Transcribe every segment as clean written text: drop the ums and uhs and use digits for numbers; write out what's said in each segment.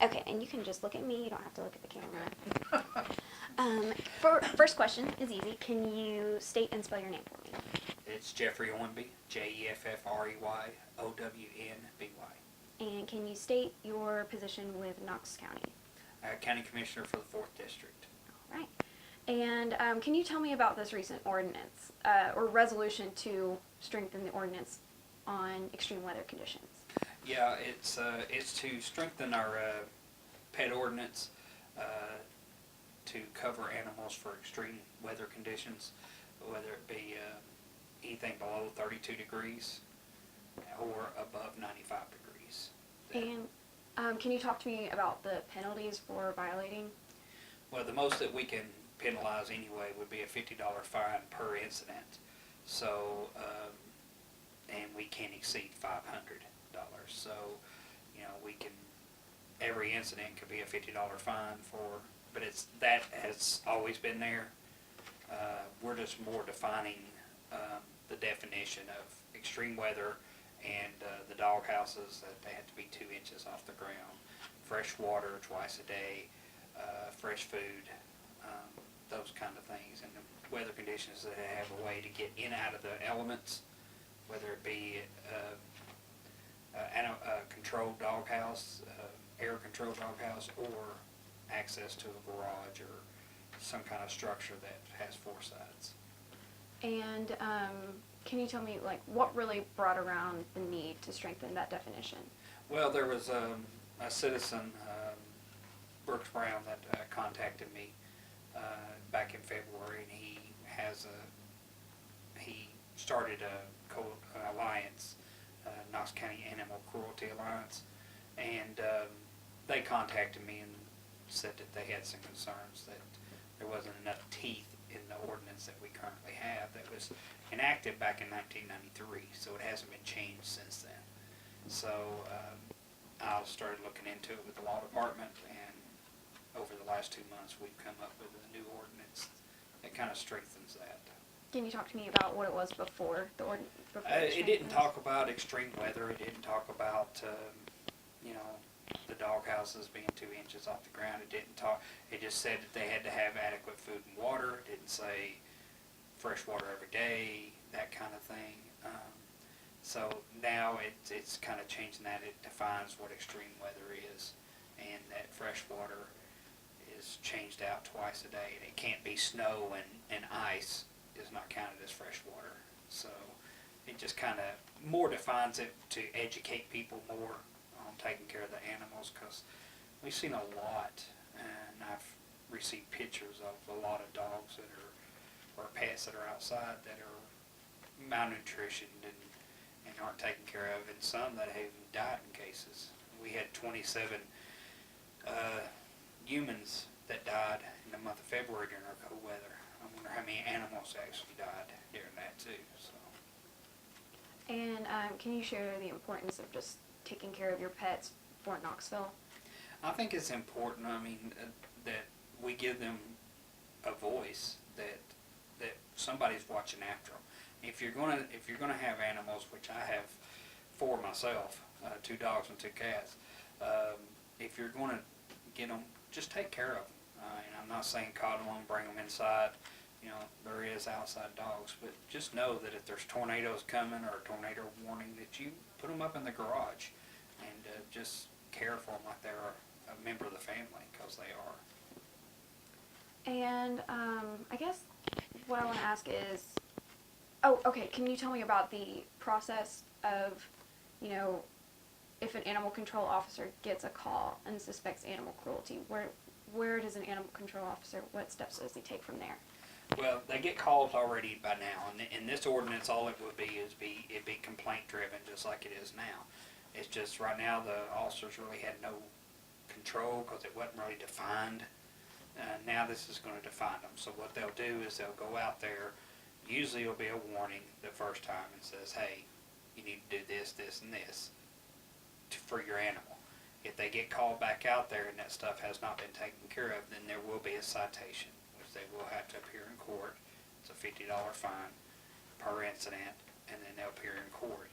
Okay, and you can just look at me. You don't have to look at the camera. For first question is easy. Can you state and spell your name for me? It's Jeffrey Owenby, Jeffrey Owenby. And can you state your position with Knox County? County Commissioner for the 4th District. All right. And can you tell me about this recent ordinance or resolution to strengthen the ordinance on extreme weather conditions? Yeah, it's to strengthen our pet ordinance to cover animals for extreme weather conditions, whether it be anything below 32 degrees or above 95 degrees. And can you talk to me about the penalties for violating? Well, the most that we can penalize anyway would be a $50 fine per incident. So, and we can't exceed $500. So, you know, we can, every incident could be a $50 fine for, but that has always been there. We're just more defining the definition of extreme weather and the dog houses that they have to be 2 inches off the ground, fresh water twice a day, fresh food, those kind of things, and the weather conditions that have a way to get in and out of the elements, whether it be a controlled doghouse, air-controlled doghouse, or access to a garage or some kind of structure that has 4 sides. And can you tell me, like, what really brought around the need to strengthen that definition? Well, there was a citizen, Brooks Brown, that contacted me back in February, and he started a alliance, Knox County Animal Cruelty Alliance, and they contacted me and said that they had some concerns that there wasn't enough teeth in the ordinance that we currently have that was enacted back in 1993, so it hasn't been changed since then. So I started looking into it with the law department, and over the last 2 months we've come up with a new ordinance that kind of strengthens that. Can you talk to me about what it was before the ordinance? It didn't talk about extreme weather. It didn't talk about you know, the dog houses being 2 inches off the ground. It didn't talk. It just said that they had to have adequate food and water. It didn't say fresh water every day, that kind of thing. So now it's kind of changing that. It defines what extreme weather is, and that fresh water is changed out twice a day. And it can't be snow and ice is not counted as fresh water. So it just kind of more defines it to educate people more on taking care of the animals, because we've seen a lot, and I've received pictures of a lot of dogs that are, or pets that are outside that are malnutritioned and aren't taken care of, and some that have even died in cases. We had 27 humans that died in the month of February during our cold weather. I wonder how many animals actually died during that too. So. And can you share the importance of just taking care of your pets for Knoxville? I think it's important. I mean, that we give them a voice, that somebody's watching after them. If you're gonna have animals, which I have 4 myself, 2 dogs and 2 cats. If you're going to get them, just take care of them. And I'm not saying coddle them, bring them inside. You know, there is outside dogs, but just know that if there's tornadoes coming or a tornado warning, that you put them up in the garage and just care for them like they're a member of the family, because they are. And I guess what I want to ask is, oh, okay, can you tell me about the process of, you know, if an animal control officer gets a call and suspects animal cruelty, where does an animal control officer, what steps does he take from there? Well, they get calls already by now, and in this ordinance, all it would be is it'd be complaint driven, just like it is now. It's just right now the officers really had no control because it wasn't really defined. Now this is going to define them. So what they'll do is they'll go out there. Usually it'll be a warning the first time and says, hey, you need to do this, this, and this for your animal. If they get called back out there and that stuff has not been taken care of, then there will be a citation, which they will have to appear in court. It's a $50 fine per incident, and then they'll appear in court.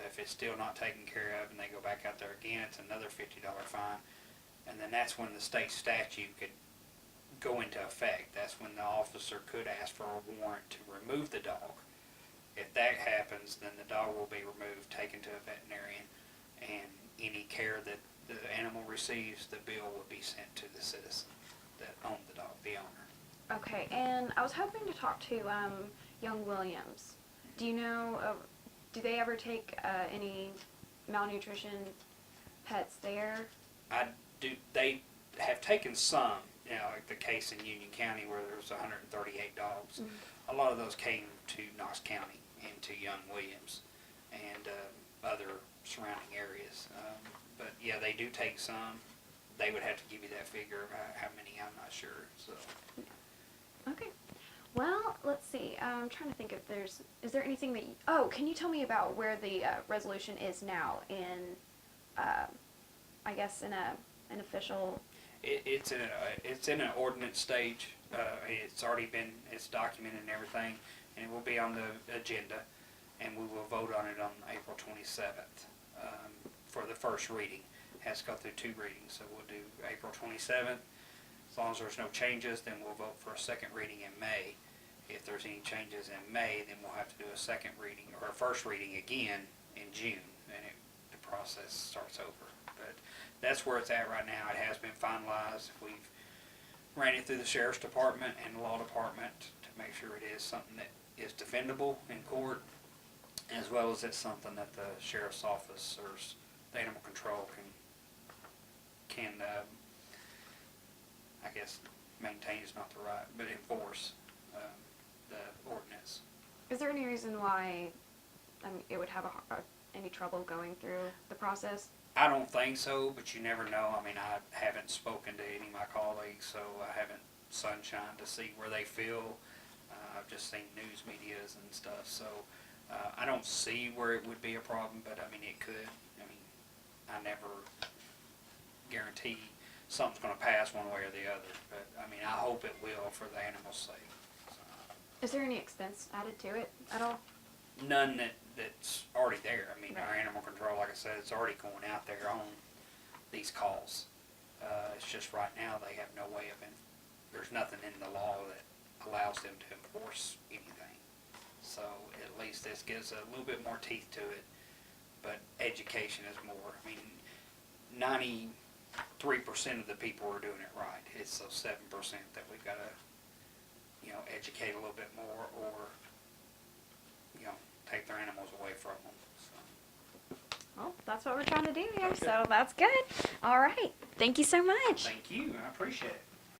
If it's still not taken care of and they go back out there again, it's another $50 fine. And then that's when the state statute could go into effect. That's when the officer could ask for a warrant to remove the dog. If that happens, then the dog will be removed, taken to a veterinarian, and any care that the animal receives, the bill will be sent to the citizen that owned the dog, the owner. Okay, and I was hoping to talk to Young Williams. Do you know, do they ever take any malnutrition pets there? They have taken some, like the case in Union County where there was 138 dogs. Mm-hmm. A lot of those came to Knox County and to Young Williams and other surrounding areas. But yeah, they do take some. They would have to give you that figure of how many, I'm not sure. So. Okay. Well, let's see. I'm trying to think if is there anything that, can you tell me about where the resolution is now in, I guess in an official... It's in an ordinance stage. It's documented and everything, and it will be on the agenda, and we will vote on it on April 27th for the first reading. It has to go through 2 readings, so we'll do April 27th. As long as there's no changes, then we'll vote for a second reading in May. If there's any changes in May, then we'll have to do a second reading or a first reading again in June, and the process starts over. But that's where it's at right now. It has been finalized. We've ran it through the sheriff's department and the law department to make sure it is something that is defendable in court, as well as it's something that the sheriff's office or the animal control can I guess maintain is not the right, but enforce the ordinance. Is there any reason why it would have any trouble going through the process? I don't think so, but you never know. I mean, I haven't spoken to any of my colleagues, so I haven't sunshined to see where they feel. I've just seen news medias and stuff, so I don't see where it would be a problem, but I mean, it could. I mean, I never guarantee something's going to pass one way or the other, but I mean, I hope it will for the animal's sake. So. Is there any expense added to it at all? None that's already there. I mean, Right. Our animal control, like I said, it's already going out there on these calls. It's just right now they have no way of there's nothing in the law that allows them to enforce anything. So at least this gives a little bit more teeth to it, but education is more. I mean, 93% of the people are doing it right. It's those 7% that we've got to, educate a little bit more, or, take their animals away from them. So. Well, that's what we're trying to do here, Okay. so that's good. All right. Thank you so much. Thank you. I appreciate it.